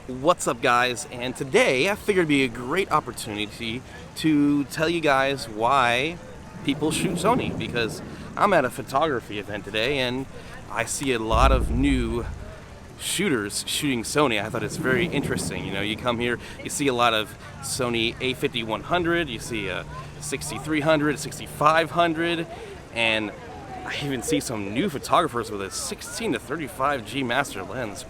What's up, guys? And today I figured it'd be a great opportunity to tell you guys why people shoot Sony, because I'm at a photography event today and I see a lot of new shooters shooting Sony. I thought it's very interesting. You know, you come here, you see a lot of Sony A50-100, you see a 6300, 6500, and I even see some new photographers with a 16 to 35 G master lens.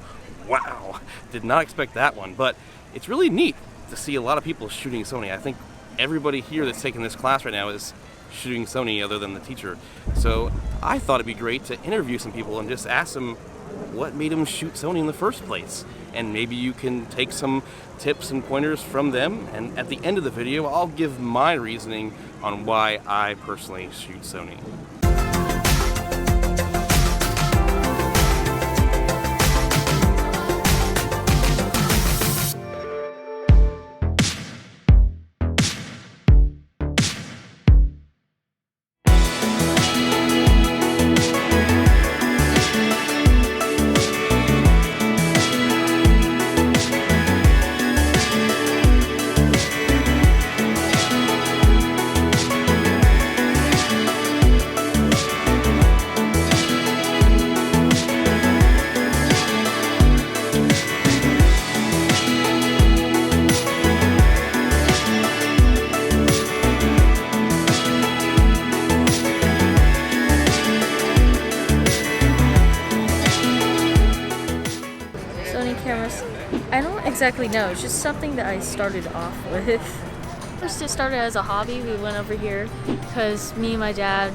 Wow, did not expect that one, but it's really neat to see a lot of people shooting Sony. I think everybody here that's taking this class right now is shooting Sony other than the teacher. So I thought it'd be great to interview some people and just ask them what made them shoot Sony in the first place. And maybe you can take some tips and pointers from them. And at the end of the video, I'll give my reasoning on why I personally shoot Sony. Cameras, I don't exactly know. It's just something that I started off with. First, it started as a hobby. We went over here because me, my dad,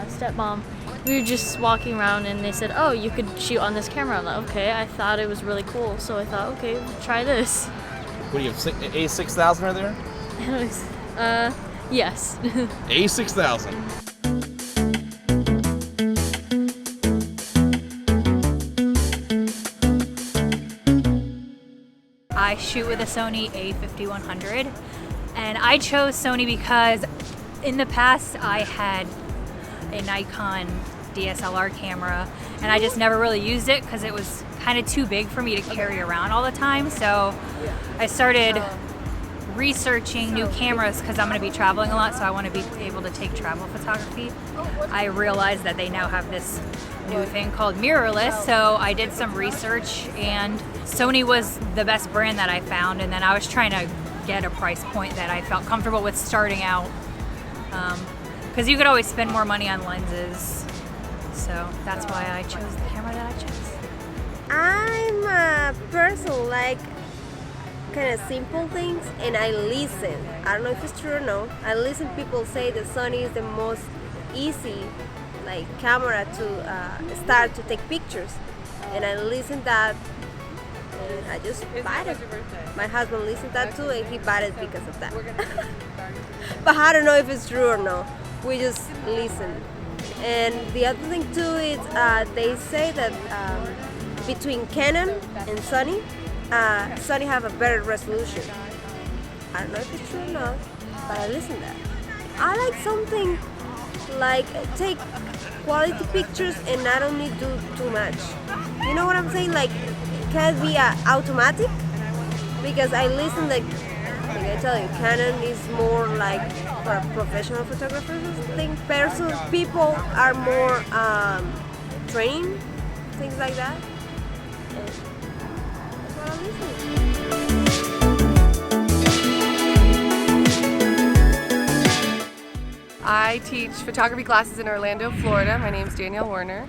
stepmom, we were just walking around and they said, "Oh, you could shoot on this camera." I'm like, okay. I thought it was really cool, so I thought, okay, try this. What do you have, A6000 right there? Yes. A6000. I shoot with a Sony A50-100, and I chose Sony because in the past I had a Nikon DSLR camera and I just never really used it because it was kind of too big for me to carry around all the time. So I started researching new cameras because I'm going to be traveling a lot, so I want to be able to take travel photography. I realized that they now have this new thing called mirrorless, so I did some research and Sony was the best brand that I found, and then I was trying to get a price point that I felt comfortable with starting out, because you could always spend more money on lenses, so that's why I chose the camera that I chose. I'm a person like kind of simple things, and I listen. I don't know if it's true or no. I listen people say that Sony is the most easy camera to start to take pictures, and I listen that and I just bought it. My husband listened that too and he bought it because of that. But I don't know if it's true or no. We just listen. And the other thing too is they say that between Canon and Sony, Sony have a better resolution. I don't know if it's true or not, but I listen to that. I like something like take quality pictures and not only do too much. You know what I'm saying? Like, it can't be automatic, because I listen like I tell you, Canon is more like for professional photographers. I think people are more trained, things like that. And that's what I'm listening to. I teach photography classes in Orlando, Florida. My name's Danielle Werner,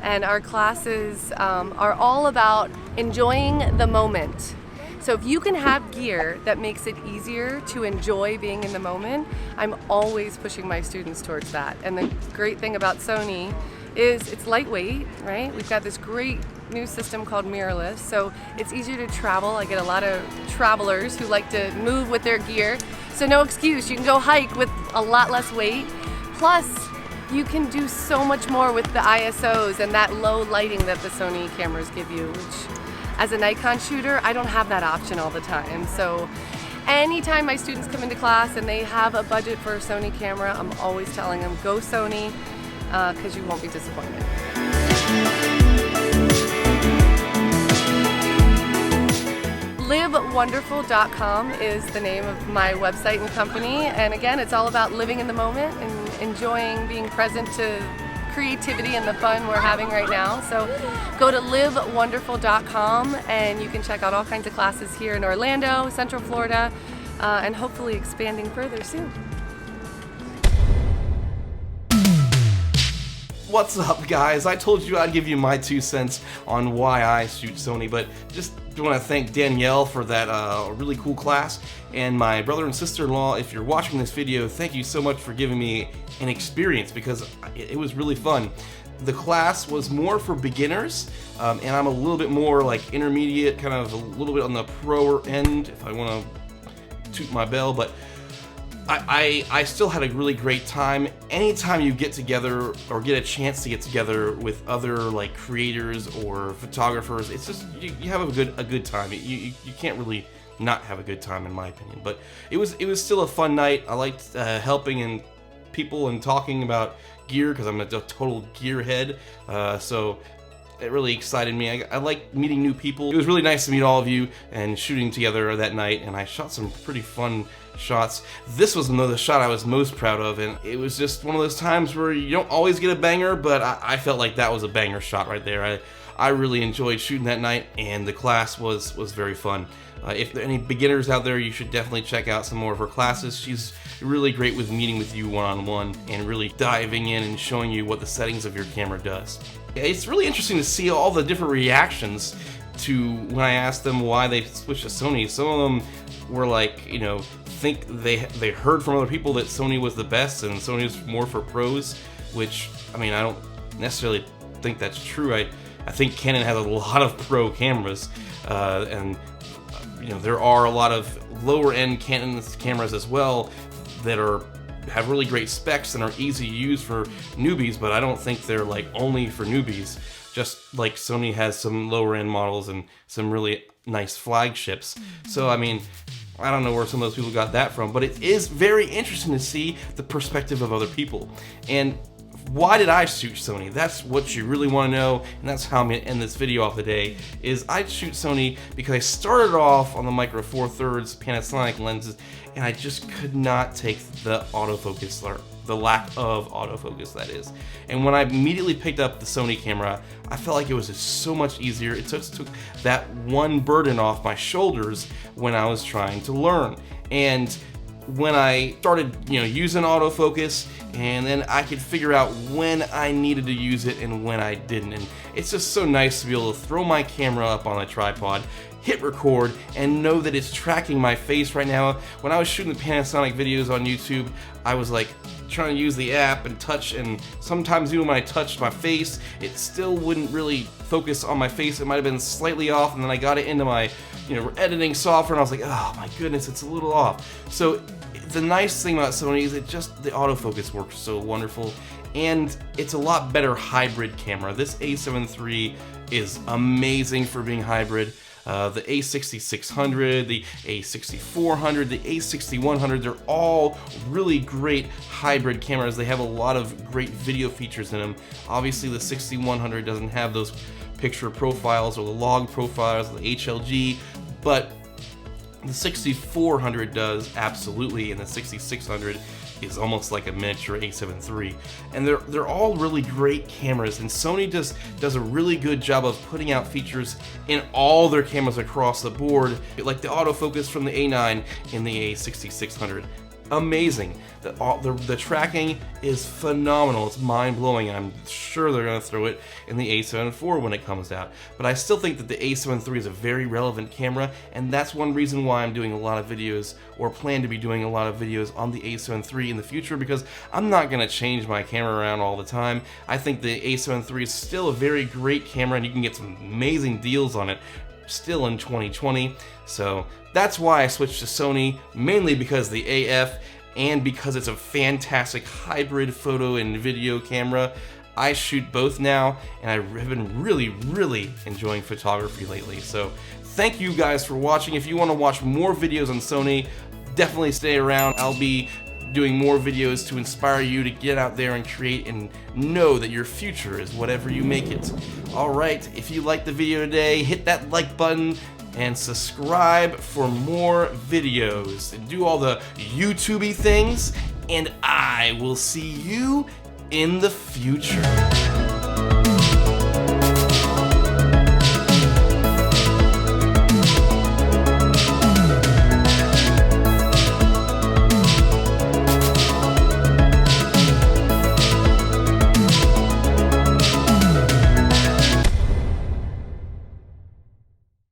and our classes are all about enjoying the moment. So if you can have gear that makes it easier to enjoy being in the moment, I'm always pushing my students towards that. And the great thing about Sony is it's lightweight, right? We've got this great new system called mirrorless, so it's easier to travel. I get a lot of travelers who like to move with their gear, so no excuse. You can go hike with a lot less weight. Plus, you can do so much more with the ISOs and that low lighting that the Sony cameras give you, which as a Nikon shooter, I don't have that option all the time. So anytime my students come into class and they have a budget for a Sony camera, I'm always telling them, go Sony, because you won't be disappointed. livewonderful.com is the name of my website and company. And again, it's all about living in the moment and enjoying being present to creativity and the fun we're having right now. So go to livewonderful.com and you can check out all kinds of classes here in Orlando, Central Florida, and hopefully expanding further soon. What's up, guys? I told you I'd give you my 2 cents on why I shoot Sony, but just want to thank Danielle for that really cool class, and my brother and sister-in-law. If you're watching this video, thank you so much for giving me an experience, because it was really fun. The class was more for beginners, and I'm a little bit more like intermediate, kind of a little bit on the pro end, if I want to toot my bell, but I still had a really great time. Anytime you get together or get a chance to get together with other like creators or photographers, it's just you have a good time. You can't really not have a good time, in my opinion. But it was still a fun night. I liked helping and people and talking about gear, because I'm a total gearhead. So it really excited me. I like meeting new people. It was really nice to meet all of you and shooting together that night, and I shot some pretty fun shots. This was another shot I was most proud of, and it was just one of those times where you don't always get a banger, but I felt like that was a banger shot right there. I really enjoyed shooting that night, and the class was very fun. If there are any beginners out there, you should definitely check out some more of her classes. She's really great with meeting with you one-on-one and really diving in and showing you what the settings of your camera does. It's really interesting to see all the different reactions to when I asked them why they switched to Sony. Some of them were like, you know, think they heard from other people that Sony was the best and Sony was more for pros, which, I mean, I don't necessarily think that's true. I think Canon has a lot of pro cameras, and you know, there are a lot of lower end Canon cameras as well that have really great specs and are easy to use for newbies, but I don't think they're like only for newbies. Just like Sony has some lower end models and some really nice flagships. So I mean, I don't know where some of those people got that from, but it is very interesting to see the perspective of other people. And why did I shoot Sony? That's what you really want to know, and that's how I'm going to end this video off today, is I shoot Sony because I started off on the Micro Four Thirds Panasonic lenses, and I just could not take the autofocus, or the lack of autofocus, that is. And when I immediately picked up the Sony camera, I felt like it was just so much easier. It just took that one burden off my shoulders when I was trying to learn. And when I started, you know, using autofocus, and then I could figure out when I needed to use it and when I didn't. And it's just so nice to be able to throw my camera up on a tripod, hit record, and know that it's tracking my face right now. When I was shooting the Panasonic videos on YouTube, I was like trying to use the app and touch, and sometimes even when I touched my face, it still wouldn't really focus on my face. It might have been slightly off, and then I got it into my, you know, editing software, and I was like, oh my goodness, it's a little off. So the nice thing about Sony is it just, the autofocus works so wonderful, and it's a lot better hybrid camera. This A7 III is amazing for being hybrid. The A6600, the A6400, the A6100, they're all really great hybrid cameras. They have a lot of great video features in them. Obviously the 6100 doesn't have those picture profiles or the log profiles, the HLG, but the 6400 does, absolutely, and the 6600 is almost like a miniature A7 III. And they're all really great cameras, and Sony does a really good job of putting out features in all their cameras across the board, like the autofocus from the A9 in the A6600. Amazing. The tracking is phenomenal. It's mind-blowing, and I'm sure they're going to throw it in the A7 IV when it comes out. But I still think that the A7 III is a very relevant camera, and that's one reason why I'm doing a lot of videos, or plan to be doing a lot of videos on the A7 III in the future, because I'm not going to change my camera around all the time. I think the A7 III is still a very great camera, and you can get some amazing deals on it still in 2020. So that's why I switched to Sony, mainly because the AF and because it's a fantastic hybrid photo and video camera. I shoot both now, and I have been really enjoying photography lately. So thank you guys for watching. If you want to watch more videos on Sony, definitely stay around. I'll be doing more videos to inspire you to get out there and create and know that your future is whatever you make it. Alright, if you liked the video today, hit that like button, and subscribe for more videos. And do all the YouTube-y things, and I will see you in the future.